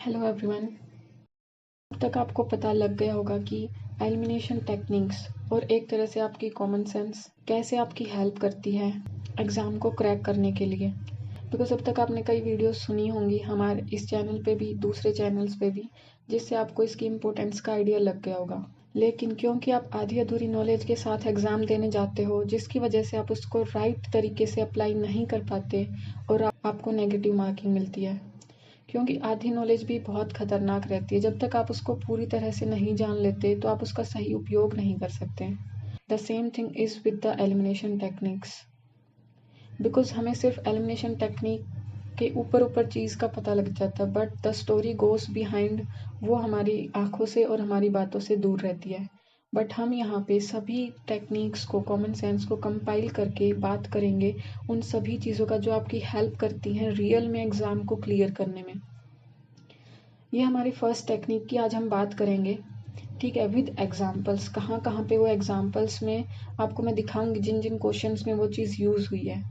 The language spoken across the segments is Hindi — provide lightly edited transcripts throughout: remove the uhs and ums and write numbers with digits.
Hello everyone. अब तक आपको पता लग गया होगा कि एलिमिनेशन टेक्निक्स और एक तरह से आपकी कॉमन सेंस कैसे आपकी हेल्प करती है एग्ज़ाम को क्रैक करने के लिए। बिकॉज अब तक आपने कई वीडियोस सुनी होंगी हमारे इस चैनल पे भी, दूसरे चैनल्स पे भी, जिससे आपको इसकी इम्पोर्टेंस का आइडिया लग गया होगा। लेकिन क्योंकि आप आधी अधूरी नॉलेज के साथ एग्ज़ाम देने जाते हो, जिसकी वजह से आप उसको राइट तरीके से अप्लाई नहीं कर पाते और आपको नेगेटिव मार्किंग मिलती है। क्योंकि आधी नॉलेज भी बहुत खतरनाक रहती है। जब तक आप उसको पूरी तरह से नहीं जान लेते तो आप उसका सही उपयोग नहीं कर सकते। The same thing is with the elimination techniques. Because हमें सिर्फ एलिमिनेशन टेक्निक के ऊपर ऊपर चीज़ का पता लग जाता है, but the story goes behind वो हमारी आंखों से और हमारी बातों से दूर रहती है। बट हम यहाँ पे सभी टेक्निक्स को, कॉमन सेंस को कंपाइल करके बात करेंगे उन सभी चीज़ों का जो आपकी हेल्प करती हैं रियल में एग्ज़ाम को क्लियर करने में। ये हमारी फर्स्ट टेक्निक की आज हम बात करेंगे, ठीक है, विद एग्जाम्पल्स। कहाँ कहाँ पे वो एग्जाम्पल्स में आपको मैं दिखाऊंगी जिन जिन क्वेश्चंस में वो चीज़ यूज़ हुई है।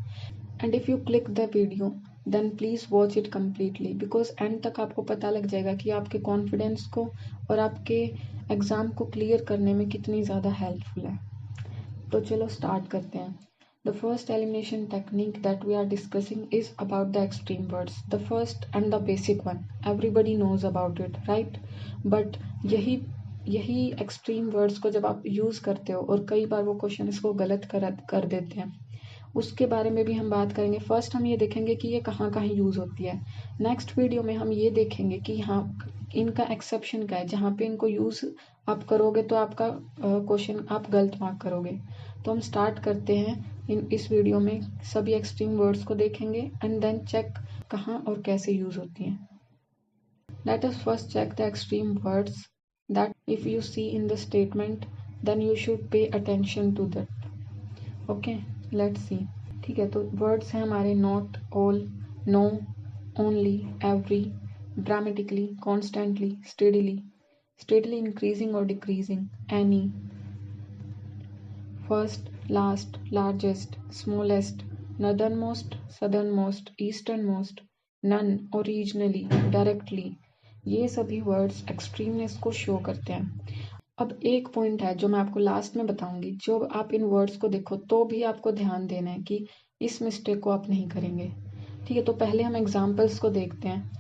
And if you click the video then please watch it completely, because end तक आपको पता लग जाएगा कि आपके कॉन्फिडेंस को और आपके एग्ज़ाम को क्लियर करने में कितनी ज़्यादा हेल्पफुल है। तो चलो स्टार्ट करते हैं। The first elimination technique that we are discussing is about the extreme words. The first and the basic one. Everybody knows about it, right? But यही extreme words को जब आप use करते हो और कई बार वो क्वेश्चन इसको गलत कर देते हैं, उसके बारे में भी हम बात करेंगे। फर्स्ट हम ये देखेंगे कि ये कहाँ कहाँ यूज़ होती है। नेक्स्ट वीडियो में हम ये देखेंगे कि हाँ इनका एक्सेप्शन क्या है, जहाँ पे इनको यूज़ आप करोगे तो आपका क्वेश्चन आप गलत मार्क करोगे। तो हम स्टार्ट करते हैं इस वीडियो में सभी एक्सट्रीम वर्ड्स को देखेंगे एंड देन चेक कहाँ और कैसे यूज़ होती हैं। Let us first check the extreme words that if you see in the statement then you should pay attention to that. Okay, let's see. ठीक है, तो वर्ड्स हैं हमारे not, all, no, only, every, dramatically, constantly, steadily increasing और decreasing, any, first, last, largest, smallest, northernmost, southernmost, easternmost, none, originally, directly. ये सभी वर्ड्स एक्सट्रीमनेस को शो करते हैं। अब एक पॉइंट है जो मैं आपको लास्ट में बताऊंगी, जो आप इन वर्ड्स को देखो तो भी आपको ध्यान देना है कि इस मिस्टेक को आप नहीं करेंगे। ठीक है, तो पहले हम एग्जाम्पल्स को देखते हैं।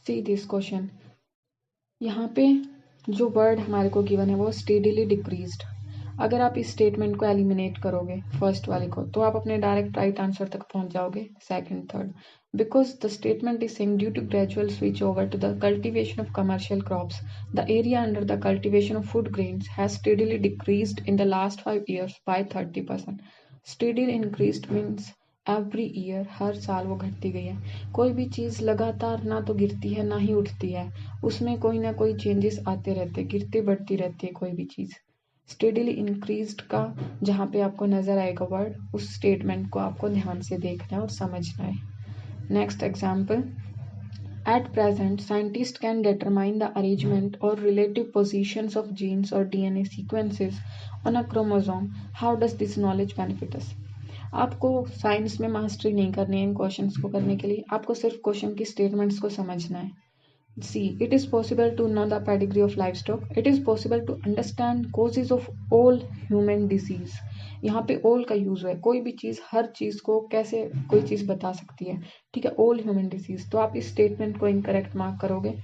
See this question. यहाँ पे जो वर्ड हमारे को गिवन है वो स्टेडीली डिक्रीज्ड। अगर आप इस स्टेटमेंट को एलिमिनेट करोगे फर्स्ट वाले को तो आप अपने डायरेक्ट राइट आंसर तक पहुंच जाओगे, second, third, because the statement is saying due to gradual switch over to the cultivation of commercial crops the area under the cultivation of food grains has steadily decreased in the last 5 years by 30%। Steadily increased means every year, हर साल वो घटती गई है। कोई भी चीज़ लगातार ना तो गिरती है ना ही उठती है, उसमें कोई ना कोई चेंजेस आते रहते, गिरती बढ़ती रहती है कोई भी चीज़। स्टेडीली इंक्रीज्ड का जहाँ पे आपको नजर आएगा वर्ड, उस स्टेटमेंट को आपको ध्यान से देखना है और समझना है। Next example. At present scientist can determine the arrangement और रिलेटिव पोजिशंस ऑफ जीन्स और DNA sequences on a chromosome. How does this knowledge benefit अस। आपको साइंस में मास्टरी नहीं करनी है इन क्वेश्चंस को करने के लिए, आपको सिर्फ क्वेश्चन की स्टेटमेंट्स को समझना है। See, it is possible to know the pedigree of life stock. It is possible to understand causes of all human disease. यहाँ पे ऑल का यूज है, कोई भी चीज, हर चीज को कैसे कोई चीज बता सकती है। ठीक है, ऑल ह्यूमन डिजीज। तो आप इस स्टेटमेंट को इनकरेक्ट मार्क करोगे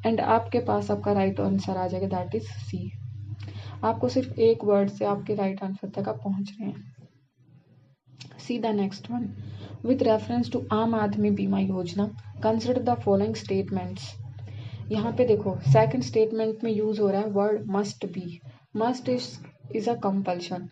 एंड आपके पास आपका राइट आंसर आ जाएगा, दैट इज सी। आपको सिर्फ एक वर्ड से आपके राइट आंसर तक आप पहुंच रहे हैं। See the next one. With reference to आम आदमी बीमा योजना, consider the following statements. यहाँ पे देखो सेकंड स्टेटमेंट में यूज हो रहा है word must be. Must is a compulsion.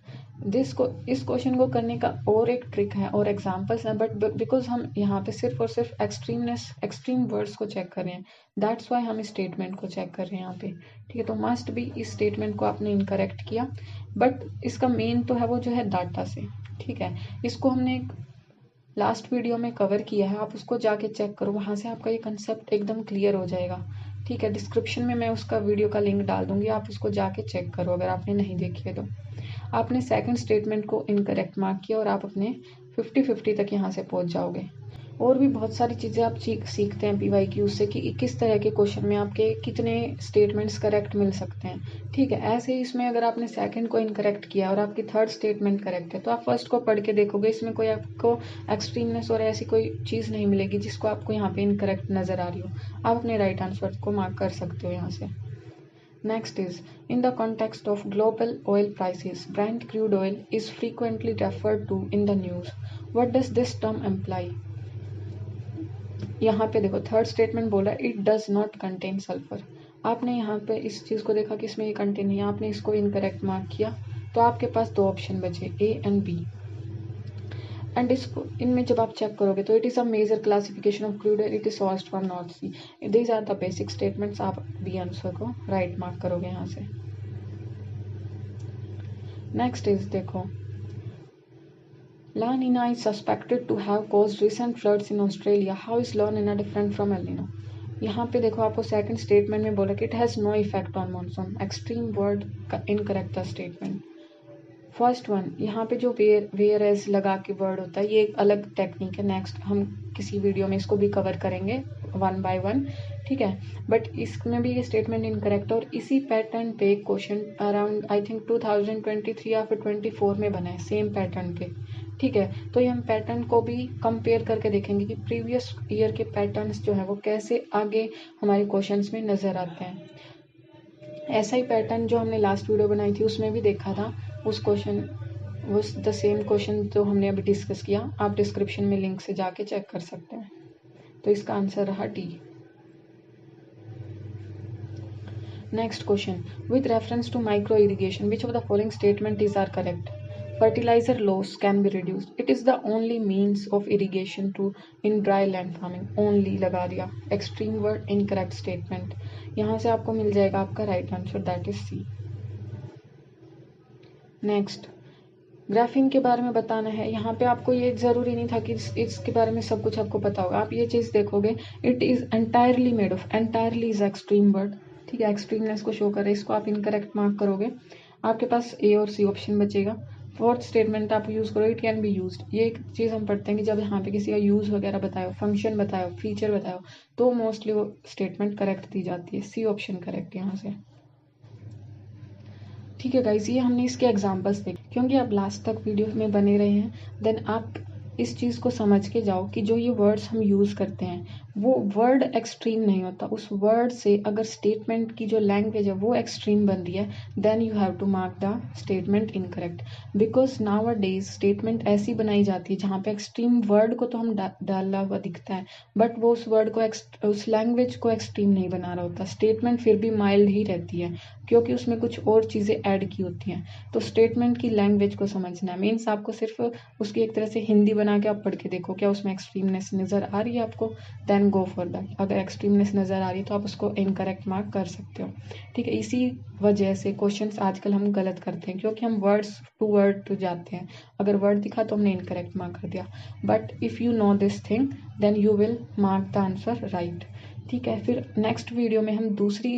इस क्वेश्चन को करने का और एक ट्रिक है और एग्जांपल्स हैं, बट बिकॉज हम यहाँ पे सिर्फ और सिर्फ एक्सट्रीम वर्ड्स को चेक कर रहे हैं, दैट्स वाई हम इस स्टेटमेंट को चेक कर रहे हैं यहाँ पे। ठीक है, तो मस्ट बी, इस स्टेटमेंट को आपने इनकरेक्ट किया, बट इसका मेन तो है वो जो है डाटा से। ठीक है, इसको हमने लास्ट वीडियो में कवर किया है, आप उसको जाके चेक करो, वहां से आपका ये कंसेप्ट एकदम क्लियर हो जाएगा। ठीक है, डिस्क्रिप्शन में मैं उसका वीडियो का लिंक डाल दूंगी, आप उसको जाके चेक करो अगर आपने नहीं देखी है तो। आपने सेकंड स्टेटमेंट को इनकरेक्ट मार्क किया और आप अपने 50-50 तक यहाँ से पहुँच जाओगे। और भी बहुत सारी चीज़ें आप सीखते हैं PYQ से कि किस तरह के क्वेश्चन में आपके कितने स्टेटमेंट्स करेक्ट मिल सकते हैं। ठीक है, ऐसे ही इसमें अगर आपने सेकंड को इनकरेक्ट किया और आपकी थर्ड स्टेटमेंट करेक्ट है तो आप फर्स्ट को पढ़ के देखोगे, इसमें कोई आपको एक्सट्रीमनेस और ऐसी कोई चीज़ नहीं मिलेगी जिसको आपको यहाँ पे इनकरेक्ट नज़र आ रही हो। आप अपने राइट आंसर को मार्क कर सकते हो यहाँ से। Next is, in the context of global oil prices, Brent crude oil is frequently referred to in the news. What does this term imply? यहाँ पे देखो थर्ड स्टेटमेंट बोला it does not contain sulphur. आपने यहाँ पे इस चीज़ को देखा कि इसमें ये कंटेन नहीं है, आपने इसको इनकरेक्ट मार्क किया, तो आपके पास दो ऑप्शन बचे A एंड B। एंड इसको इनमें जब आप चेक करोगे तो it is a major classification of crude oil, it is sourced from North Sea. These are the basic statements. आप बी आंसर को राइट मार्क करोगे यहाँ से। नेक्स्ट इज देखो, La Nina is suspected to have caused recent floods in Australia. How is La Nina different from El Nino? यहाँ पे देखो आपको सेकंड स्टेटमेंट में बोला कि it has no effect on monsoon. Extreme word का इनकरेक्ट था स्टेटमेंट। फर्स्ट वन, यहाँ पे जो वेयर एज लगा के वर्ड होता है ये एक अलग टेक्निक है। नेक्स्ट हम किसी वीडियो में इसको भी कवर करेंगे 1 by 1, ठीक है। बट इसमें भी ये स्टेटमेंट इनकरेक्ट है और इसी पैटर्न पे क्वेश्चन अराउंड आई थिंक 2023 या फिर 24 में बना है सेम पैटर्न पे, ठीक है। तो ये हम पैटर्न को भी कंपेयर करके देखेंगे कि प्रीवियस ईयर के पैटर्न्स जो है वो कैसे आगे हमारे क्वेश्चंस में नज़र आते हैं। ऐसा ही पैटर्न जो हमने लास्ट वीडियो बनाई थी उसमें भी देखा था, उस क्वेश्चन वो द सेम क्वेश्चन जो हमने अभी डिस्कस किया, आप डिस्क्रिप्शन में लिंक से जाके चेक कर सकते हैं। तो इसका आंसर रहा D. Next question, with reference to micro irrigation which of the following statement is are correct? Fertilizer loss can be reduced. It is the only means of irrigation to in dry land farming. Only लगा दिया, extreme word incorrect statement। यहाँ से आपको मिल जाएगा आपका right answer, that is C. Next, graphene के बारे में बताना है। यहाँ पे आपको ये जरूरी नहीं था कि इसके बारे में सब कुछ आपको पता होगा। आप ये चीज देखोगे, it is entirely made of, entirely is extreme word, ठीक है। एक्सट्रीमनेस को शो करे, इसको आप इनकरेक्ट मार्क करोगे। आपके पास ए और सी ऑप्शन बचेगा। फोर्थ स्टेटमेंट आप यूज करो, इट कैन बी यूज्ड। ये एक चीज हम पढ़ते हैं कि जब यहाँ पे किसी का यूज वगैरह बताओ, फंक्शन बताओ, फीचर बताओ, तो मोस्टली वो स्टेटमेंट करेक्ट दी जाती है। सी ऑप्शन करेक्ट यहाँ से, ठीक है गाइज। ये हमने इसके एग्जांपल्स देखे, क्योंकि आप लास्ट तक वीडियो में बने रहे हैं, देन आप इस चीज़ को समझ के जाओ कि जो ये वर्ड्स हम यूज़ करते हैं वो वर्ड एक्सट्रीम नहीं होता। उस वर्ड से अगर स्टेटमेंट की जो लैंग्वेज है वो एक्सट्रीम बन रही है, then you have to mark the statement incorrect. Because nowadays statement ऐसी बनाई जाती है जहाँ पे एक्सट्रीम वर्ड को तो हम डाला हुआ दिखता है, बट वो उस वर्ड को, उस लैंग्वेज को एक्सट्रीम नहीं बना रहा होता। स्टेटमेंट फिर भी माइल्ड ही रहती है क्योंकि उसमें कुछ और चीज़ें ऐड की होती हैं। तो स्टेटमेंट की लैंग्वेज को समझना है, मीन्स आपको सिर्फ उसकी एक तरह से हिंदी बना के आप पढ़ के देखो क्या उसमें एक्सट्रीमनेस नज़र आ रही है आपको, देन गो फॉर दैट। अगर एक्सट्रीमनेस नज़र आ रही है तो आप उसको इनकरेक्ट मार्क कर सकते हो, ठीक है। इसी वजह से क्वेश्चंस आजकल हम गलत करते हैं क्योंकि हम वर्ड्स टू वर्ड टू जाते हैं। अगर वर्ड दिखा तो हमने इनकरेक्ट मार्क कर दिया, but if you know this thing then you will mark the answer right, ठीक है। फिर नेक्स्ट वीडियो में हम दूसरी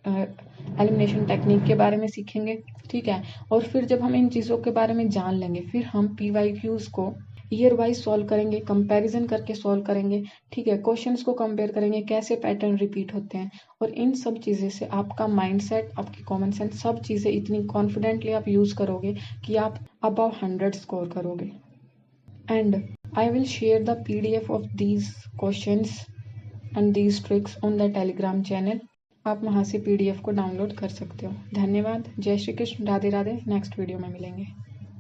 एलिमिनेशन टेक्निक के बारे में सीखेंगे, ठीक है। और फिर जब हम इन चीज़ों के बारे में जान लेंगे फिर हम PYQs को ईयर वाइज सॉल्व करेंगे, कंपैरिजन करके सॉल्व करेंगे, ठीक है। क्वेश्चंस को कंपेयर करेंगे, कैसे पैटर्न रिपीट होते हैं, और इन सब चीज़ें से आपका माइंडसेट, आपकी कॉमन सेंस, सब चीज़ें इतनी कॉन्फिडेंटली आप यूज़ करोगे कि आप अबव 100 स्कोर करोगे। And I will share the PDF of these questions and these tricks on the Telegram channel. आप वहाँ से PDF को डाउनलोड कर सकते हो। धन्यवाद। जय श्री कृष्ण। राधे राधे। नेक्स्ट वीडियो में मिलेंगे।